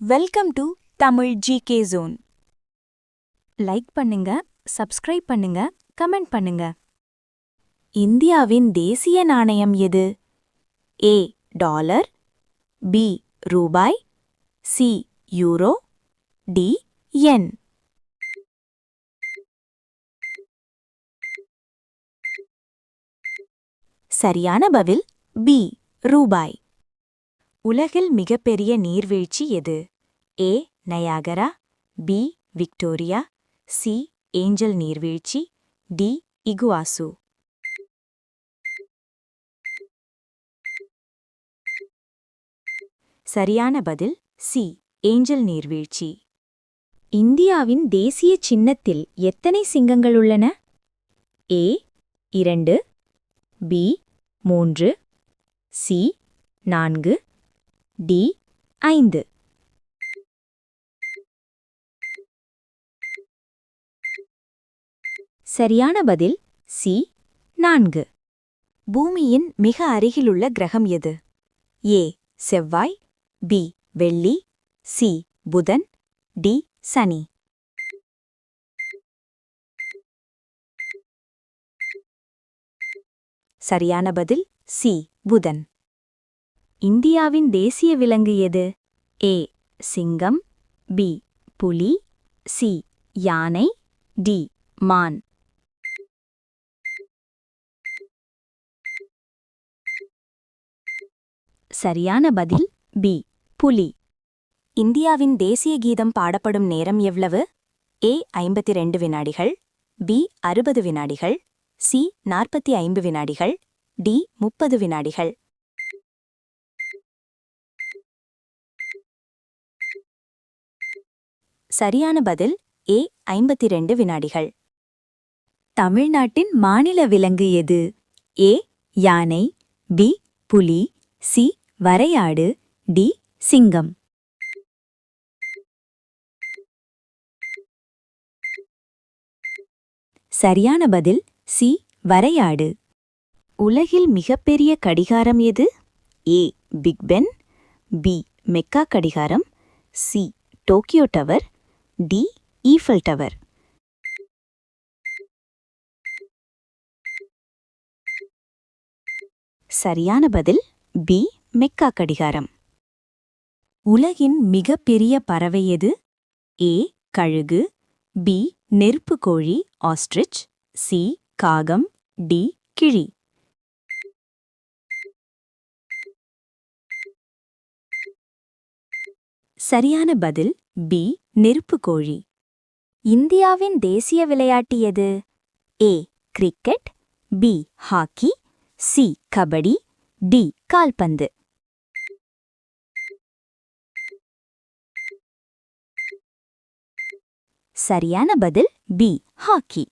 Welcome to Tamil GK zone. Like பண்ணுங்க, subscribe பண்ணுங்க, comment பண்ணுங்க. இந்தியாவின் தேசிய நாணயம் எது? ஏ டாலர், பி ரூபாய், சி யூரோ, டி யென். சரியான பதில் பி ரூபாய். உலகில் மிகப்பெரிய நீர்வீழ்ச்சி எது? A Niagara, B Victoria, C angel நீர்வீழ்ச்சி, டி இகுவாசு. சரியான பதில் சி ஏஞ்சல் நீர்வீழ்ச்சி. இந்தியாவின் தேசிய சின்னத்தில் எத்தனை சிங்கங்கள் உள்ளன? ஏ 2, பி 3, சி 4, டி 5. சரியான பதில் சி 4. பூமியின் மிக அருகிலுள்ள கிரகம் எது? ஏ செவ்வாய், பி வெள்ளி, சி புதன், டி சனி. சரியான பதில் சி புதன். இந்தியாவின் தேசிய விலங்கு எது? ஏ சிங்கம், பி புலி, சி யானை, டி மான். சரியான பதில் பி புலி. இந்தியாவின் தேசிய கீதம் பாடப்படும் நேரம் எவ்வளவு? ஏ 52 வினாடிகள், பி 60 வினாடிகள், சி 45 வினாடிகள், டி 30 வினாடிகள். சரியான பதில் ஏ 52 வினாடிகள். தமிழ்நாட்டின் மாநில விலங்கு எது? ஏ யானை, பி புலி, சி வரையாடு, டி சிங்கம். சரியான பதில் சி வரையாடு. உலகில் மிகப்பெரிய கடிகாரம் எது? A Big Ben, B Mecca கடிகாரம், C Tokyo tower, D Eiffel tower. சரியான பதில் பி மெக்கா கடிகாரம். உலகின் மிகப்பெரிய பறவை எது? ஏ கழுகு, பி நெருப்புக்கோழி ஆஸ்ட்ரிச், சி காகம், டி கிழி. சரியான பதில் பி நெருப்புக்கோழி. இந்தியாவின் தேசிய விளையாட்டு எது? A cricket, B hockey, C kabaddi, D கால்பந்து. சரியான பதில் பி ஹாக்கி.